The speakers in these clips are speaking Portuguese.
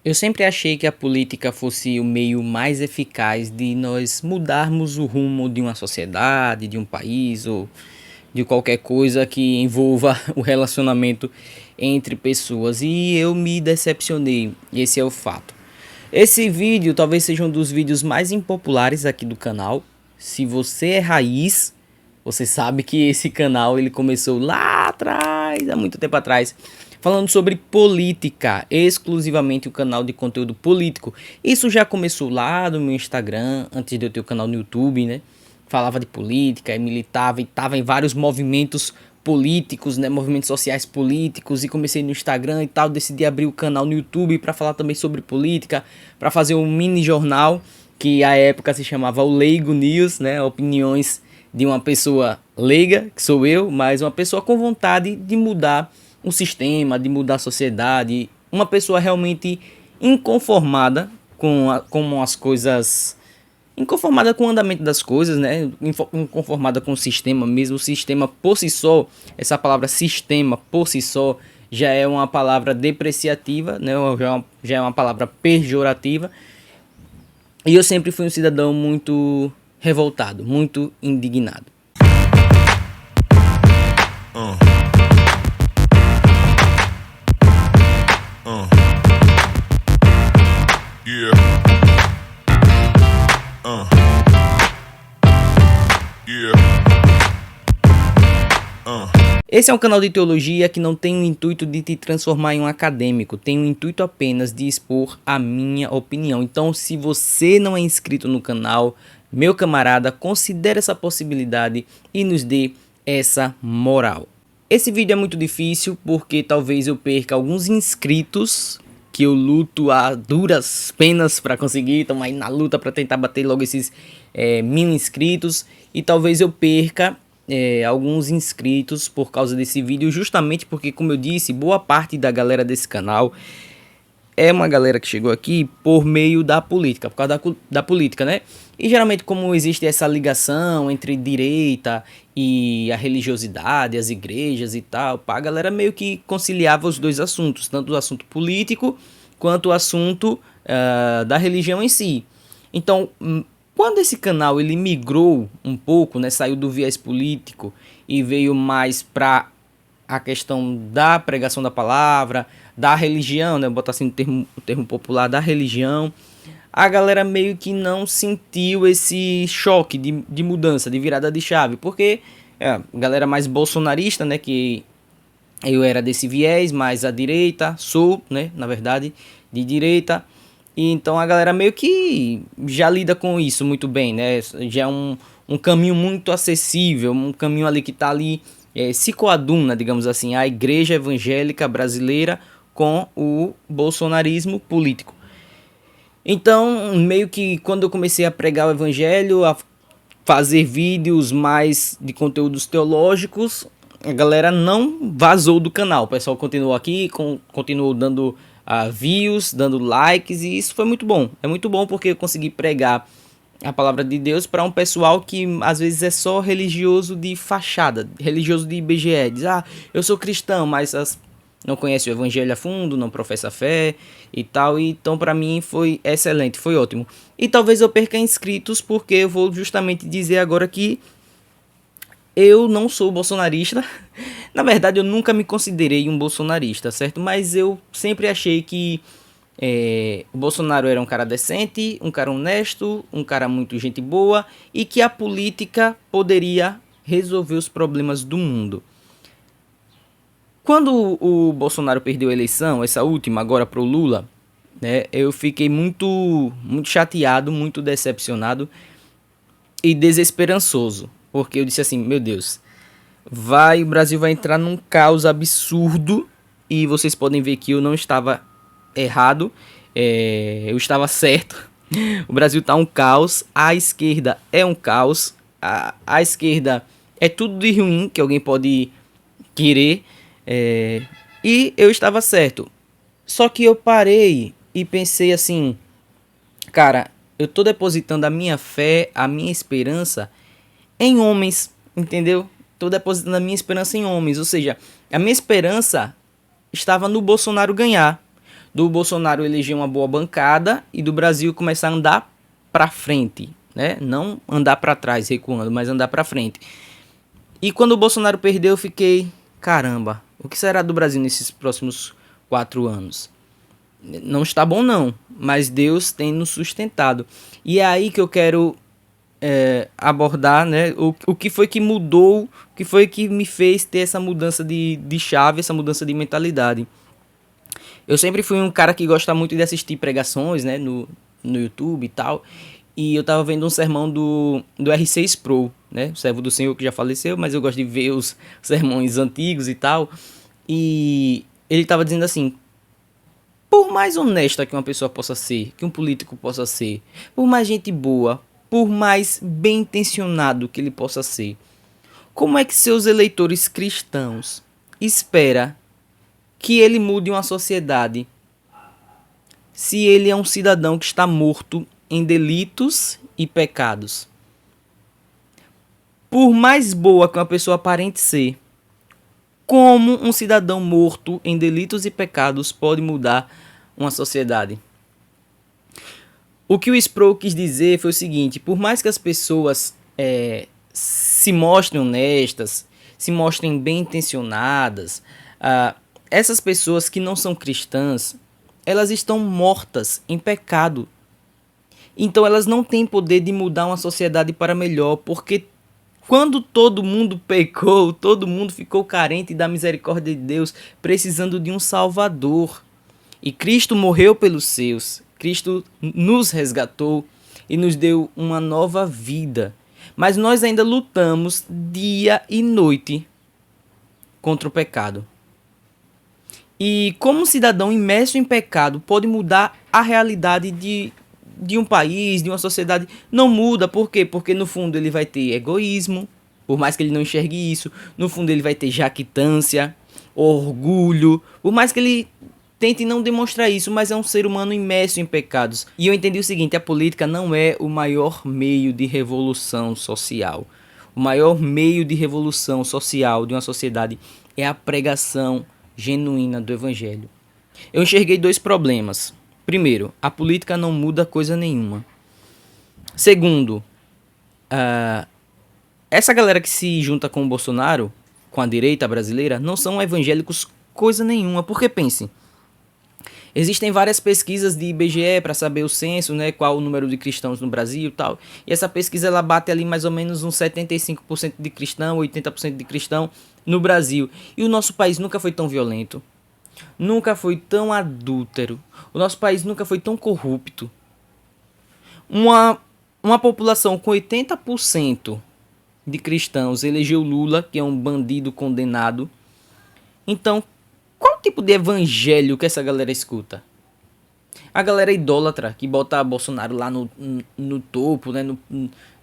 Eu sempre achei que a política fosse o meio mais eficaz de nós mudarmos o rumo de uma sociedade, de um país ou de qualquer coisa que envolva o relacionamento entre pessoas. E eu me decepcionei, esse é o fato. Esse vídeo talvez seja um dos vídeos mais impopulares aqui do canal. Se você é raiz, você sabe que esse canal ele começou lá atrás, há muito tempo atrás, falando sobre política, exclusivamente o canal de conteúdo político. Isso já começou lá no meu Instagram, antes de eu ter o canal no YouTube, né? Falava de política e militava e estava em vários movimentos políticos, né, movimentos sociais políticos, e comecei no Instagram e tal, decidi abrir o canal no YouTube para falar também sobre política, para fazer um mini jornal que à época se chamava o Leigo News, né, opiniões de uma pessoa leiga, que sou eu, mas uma pessoa com vontade de mudar o sistema, de mudar a sociedade, uma pessoa realmente inconformada com as coisas, inconformada com o andamento das coisas, né? Inconformada com o sistema mesmo. O sistema por si só, essa palavra sistema por si só já é uma palavra depreciativa, né? Já é uma palavra pejorativa. E eu sempre fui um cidadão muito revoltado, muito indignado. Yeah. Esse é um canal de teologia que não tem o intuito de te transformar em um acadêmico, tem o intuito apenas de expor a minha opinião. Então, se você não é inscrito no canal, meu camarada, considere essa possibilidade e nos dê essa moral. Esse vídeo é muito difícil porque talvez eu perca alguns inscritos que eu luto a duras penas para conseguir, estamos aí na luta para tentar bater logo esses 1000 inscritos, e talvez eu perca alguns inscritos por causa desse vídeo, justamente porque, como eu disse, boa parte da galera desse canal é uma galera que chegou aqui por meio da política, por causa da política, né? E geralmente, como existe essa ligação entre direita e a religiosidade, as igrejas e tal, a galera meio que conciliava os dois assuntos, tanto o assunto político quanto o assunto da religião em si. Então, quando esse canal ele migrou um pouco, né, saiu do viés político e veio mais para a questão da pregação da palavra, da religião, né, botar assim o termo popular, da religião, a galera meio que não sentiu esse choque de mudança, de virada de chave, porque a galera mais bolsonarista, né, que eu era desse viés, mais à direita, sou, né, na verdade, de direita, e então a galera meio que já lida com isso muito bem, né, já é um caminho muito acessível, um caminho ali que tá ali, se coaduna, digamos assim, a igreja evangélica brasileira com o bolsonarismo político. Então, meio que quando eu comecei a pregar o evangelho, a fazer vídeos mais de conteúdos teológicos, a galera não vazou do canal. O pessoal continuou aqui, continuou dando views, dando likes, e isso foi muito bom. É muito bom porque eu consegui pregar a palavra de Deus para um pessoal que às vezes é só religioso de fachada, religioso de IBGE. Diz, eu sou cristão, mas não conhece o evangelho a fundo, não professa fé e tal. E então para mim foi excelente, foi ótimo. E talvez eu perca inscritos porque eu vou justamente dizer agora que eu não sou bolsonarista. Na verdade, eu nunca me considerei um bolsonarista, certo? Mas eu sempre achei que o Bolsonaro era um cara decente, um cara honesto, um cara muito gente boa, e que a política poderia resolver os problemas do mundo. Quando o Bolsonaro perdeu a eleição, essa última agora pro Lula, né, eu fiquei muito chateado, muito decepcionado e desesperançoso, porque eu disse assim, meu Deus, o Brasil vai entrar num caos absurdo, e vocês podem ver que eu não estava errado, eu estava certo. O Brasil tá um caos, a esquerda é um caos, a esquerda é tudo de ruim que alguém pode querer, e eu estava certo. Só que eu parei e pensei assim, cara, eu tô depositando a minha fé, a minha esperança em homens, entendeu? Tô depositando a minha esperança em homens, ou seja, a minha esperança estava no Bolsonaro ganhar, do Bolsonaro eleger uma boa bancada e do Brasil começar a andar para frente, né? Não andar para trás, recuando, mas andar para frente. E quando o Bolsonaro perdeu, eu fiquei, caramba, o que será do Brasil nesses próximos 4 anos? Não está bom não, mas Deus tem nos sustentado. E é aí que eu quero abordar, né, o que foi que mudou, o que foi que me fez ter essa mudança de chave, essa mudança de mentalidade. Eu sempre fui um cara que gosta muito de assistir pregações, né, no YouTube e tal. E eu tava vendo um sermão do R6 Pro, né, o servo do Senhor que já faleceu, mas eu gosto de ver os sermões antigos e tal. E ele tava dizendo assim: por mais honesta que uma pessoa possa ser, que um político possa ser, por mais gente boa, por mais bem intencionado que ele possa ser, como é que seus eleitores cristãos esperam que ele mude uma sociedade se ele é um cidadão que está morto em delitos e pecados? Por mais boa que uma pessoa aparente ser, como um cidadão morto em delitos e pecados pode mudar uma sociedade? O que o Sproul quis dizer foi o seguinte: por mais que as pessoas se mostrem honestas, se mostrem bem intencionadas, essas pessoas que não são cristãs, elas estão mortas em pecado. Então elas não têm poder de mudar uma sociedade para melhor, porque quando todo mundo pecou, todo mundo ficou carente da misericórdia de Deus, precisando de um Salvador. E Cristo morreu pelos seus, Cristo nos resgatou e nos deu uma nova vida. Mas nós ainda lutamos dia e noite contra o pecado. E como um cidadão imerso em pecado pode mudar a realidade de um país, de uma sociedade? Não muda. Por quê? Porque no fundo ele vai ter egoísmo, por mais que ele não enxergue isso. No fundo ele vai ter jactância, orgulho, por mais que ele tente não demonstrar isso, mas é um ser humano imerso em pecados. E eu entendi o seguinte: a política não é o maior meio de revolução social. O maior meio de revolução social de uma sociedade é a pregação genuína do evangelho. Eu enxerguei 2 problemas. Primeiro, a política não muda coisa nenhuma. Segundo, essa galera que se junta com o Bolsonaro, com a direita brasileira, não são evangélicos coisa nenhuma. Porque pense, existem várias pesquisas de IBGE para saber o censo, né, qual o número de cristãos no Brasil e tal. E essa pesquisa ela bate ali mais ou menos uns 75% de cristão, 80% de cristão no Brasil. E o nosso país nunca foi tão violento, nunca foi tão adúltero, o nosso país nunca foi tão corrupto. Uma população com 80% de cristãos elegeu Lula, que é um bandido condenado. Então, qual tipo de evangelho que essa galera escuta? A galera idólatra que bota Bolsonaro lá no topo, né,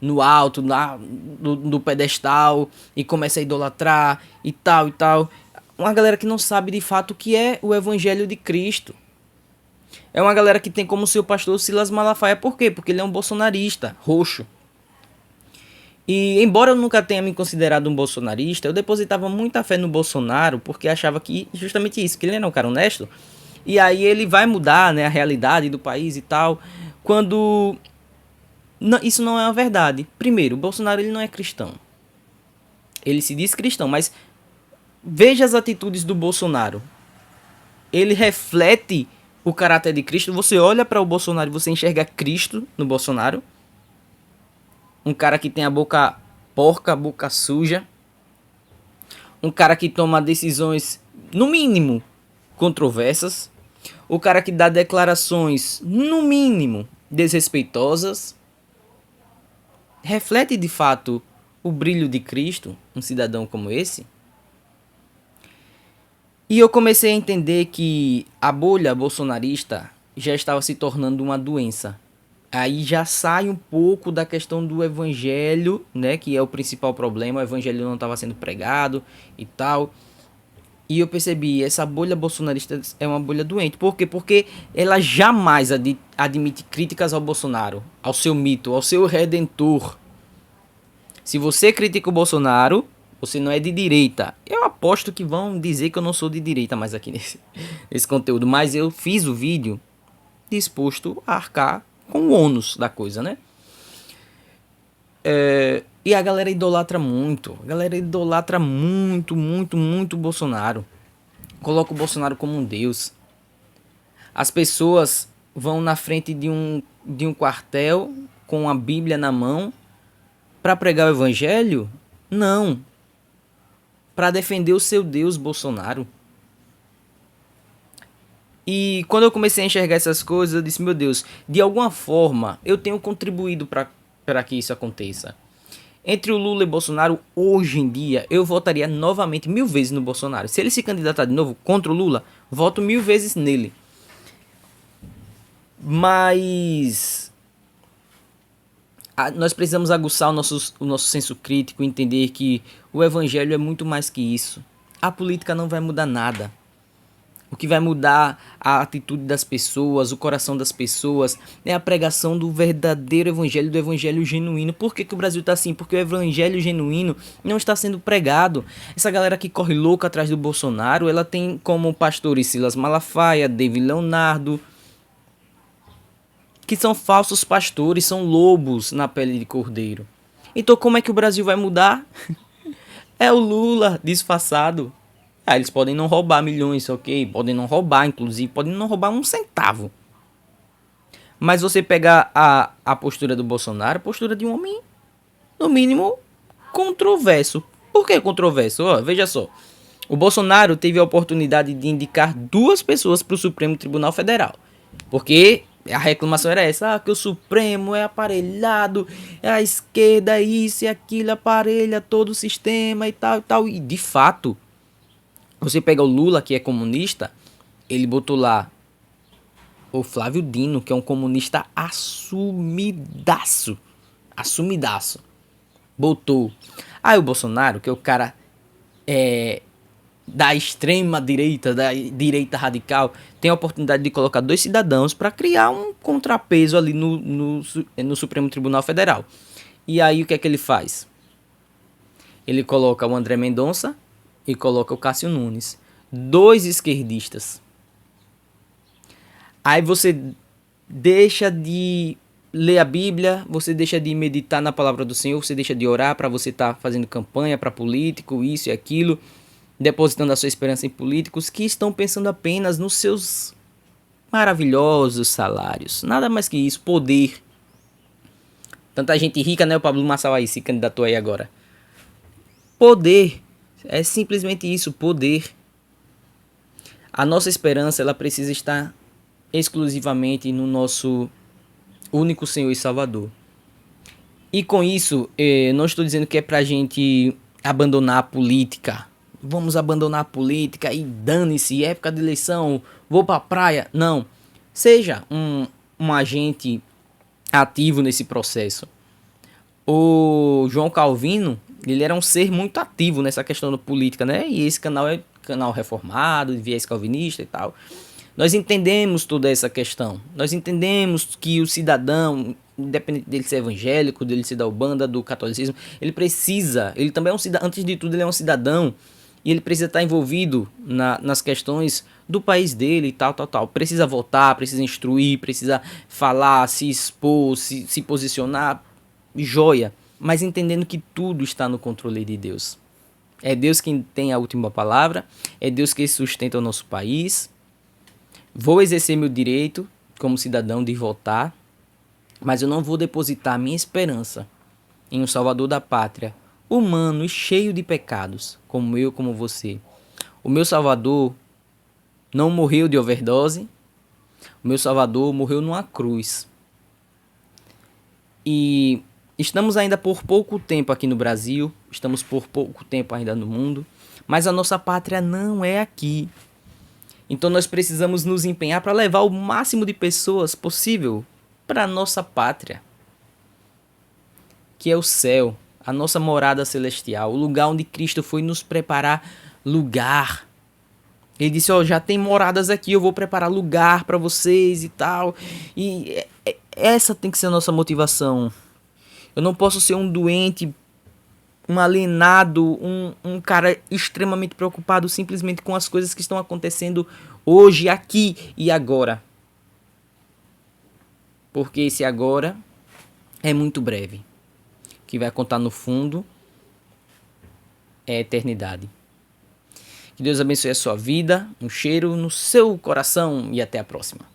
no alto, lá no pedestal, e começa a idolatrar e tal e tal. Uma galera que não sabe de fato o que é o evangelho de Cristo. É uma galera que tem como seu pastor Silas Malafaia. Por quê? Porque ele é um bolsonarista roxo. E embora eu nunca tenha me considerado um bolsonarista, eu depositava muita fé no Bolsonaro, porque achava que justamente isso, que ele era um cara honesto. E aí ele vai mudar, né, a realidade do país e tal, quando isso não é uma verdade. Primeiro, o Bolsonaro ele não é cristão. Ele se diz cristão, mas veja as atitudes do Bolsonaro. Ele reflete o caráter de Cristo. Você olha para o Bolsonaro e você enxerga Cristo no Bolsonaro. Um cara que tem a boca porca, a boca suja. Um cara que toma decisões, no mínimo, controversas. O cara que dá declarações, no mínimo, desrespeitosas. Reflete de fato o brilho de Cristo, um cidadão como esse? E eu comecei a entender que a bolha bolsonarista já estava se tornando uma doença. Aí já sai um pouco da questão do evangelho, né, que é o principal problema. O evangelho não estava sendo pregado e tal. E eu percebi, essa bolha bolsonarista é uma bolha doente. Por quê? Porque ela jamais admite críticas ao Bolsonaro, ao seu mito, ao seu redentor. Se você critica o Bolsonaro, você não é de direita. Eu aposto que vão dizer que eu não sou de direita mais aqui nesse conteúdo, mas eu fiz o vídeo disposto a arcar com o ônus da coisa, né? E a galera idolatra muito. A galera idolatra muito, muito, muito o Bolsonaro. Coloca o Bolsonaro como um deus. As pessoas vão na frente de um quartel com a Bíblia na mão para pregar o evangelho? Não. Para defender o seu Deus, Bolsonaro. E quando eu comecei a enxergar essas coisas, eu disse, meu Deus, de alguma forma eu tenho contribuído para que isso aconteça. Entre o Lula e Bolsonaro, hoje em dia, eu votaria novamente 1000 vezes no Bolsonaro. Se ele se candidatar de novo contra o Lula, voto 1000 vezes nele. Mas nós precisamos aguçar o nosso senso crítico e entender que o evangelho é muito mais que isso. A política não vai mudar nada. O que vai mudar a atitude das pessoas, o coração das pessoas, é a pregação do verdadeiro evangelho, do evangelho genuíno. Por que o Brasil está assim? Porque o evangelho genuíno não está sendo pregado. Essa galera que corre louca atrás do Bolsonaro, ela tem como pastores Silas Malafaia, David Leonardo, que são falsos pastores, são lobos na pele de cordeiro. Então como é que o Brasil vai mudar? É o Lula disfarçado. Eles podem não roubar milhões, ok? Podem não roubar, inclusive, podem não roubar um centavo. Mas você pegar a postura do Bolsonaro, a postura de um homem, no mínimo, controverso. Por que controverso? Veja só. O Bolsonaro teve a oportunidade de indicar 2 pessoas para o Supremo Tribunal Federal. Porque a reclamação era essa, que o Supremo é aparelhado, é a esquerda, isso e aquilo, aparelha todo o sistema e tal e tal. E de fato, você pega o Lula, que é comunista, ele botou lá o Flávio Dino, que é um comunista assumidaço. Assumidaço. Botou. Aí o Bolsonaro, que é o cara da extrema direita, da direita radical, tem a oportunidade de colocar 2 cidadãos para criar um contrapeso ali no Supremo Tribunal Federal. E aí o que é que ele faz? Ele coloca o André Mendonça e coloca o Cássio Nunes. 2 esquerdistas. Aí você deixa de ler a Bíblia, você deixa de meditar na palavra do Senhor, você deixa de orar para você estar fazendo campanha para político, isso e aquilo, depositando a sua esperança em políticos que estão pensando apenas nos seus maravilhosos salários. Nada mais que isso, poder. Tanta gente rica, né? O Pablo Marçal aí se candidatou aí agora. Poder. É simplesmente isso, poder. A nossa esperança, ela precisa estar exclusivamente no nosso único Senhor e Salvador. E com isso, não estou dizendo que é pra gente abandonar a política. Vamos abandonar a política e dane-se, época de eleição, vou pra praia. Não. Seja um agente ativo nesse processo. O João Calvino, ele era um ser muito ativo nessa questão da política, né? E esse canal é canal reformado, de viés calvinista e tal. Nós entendemos toda essa questão. Nós entendemos que o cidadão, independente dele ser evangélico, dele ser da Ubanda, do catolicismo, ele também é um cidadão, antes de tudo ele é um cidadão, e ele precisa estar envolvido nas questões do país dele e tal. Precisa votar, precisa instruir, precisa falar, se expor, se posicionar, joia. Mas entendendo que tudo está no controle de Deus. É Deus quem tem a última palavra, é Deus que sustenta o nosso país. Vou exercer meu direito como cidadão de votar, mas eu não vou depositar minha esperança em um Salvador da pátria, humano e cheio de pecados, como eu, como você. O meu Salvador não morreu de overdose, o meu Salvador morreu numa cruz. E estamos ainda por pouco tempo aqui no Brasil, estamos por pouco tempo ainda no mundo, mas a nossa pátria não é aqui. Então nós precisamos nos empenhar para levar o máximo de pessoas possível para a nossa pátria, que é o céu, a nossa morada celestial, o lugar onde Cristo foi nos preparar lugar. Ele disse, já tem moradas aqui, eu vou preparar lugar para vocês e tal. E essa tem que ser a nossa motivação. Eu não posso ser um doente um alienado, um cara extremamente preocupado simplesmente com as coisas que estão acontecendo hoje, aqui e agora. Porque esse agora é muito breve. O que vai contar no fundo é a eternidade. Que Deus abençoe a sua vida, um cheiro no seu coração e até a próxima.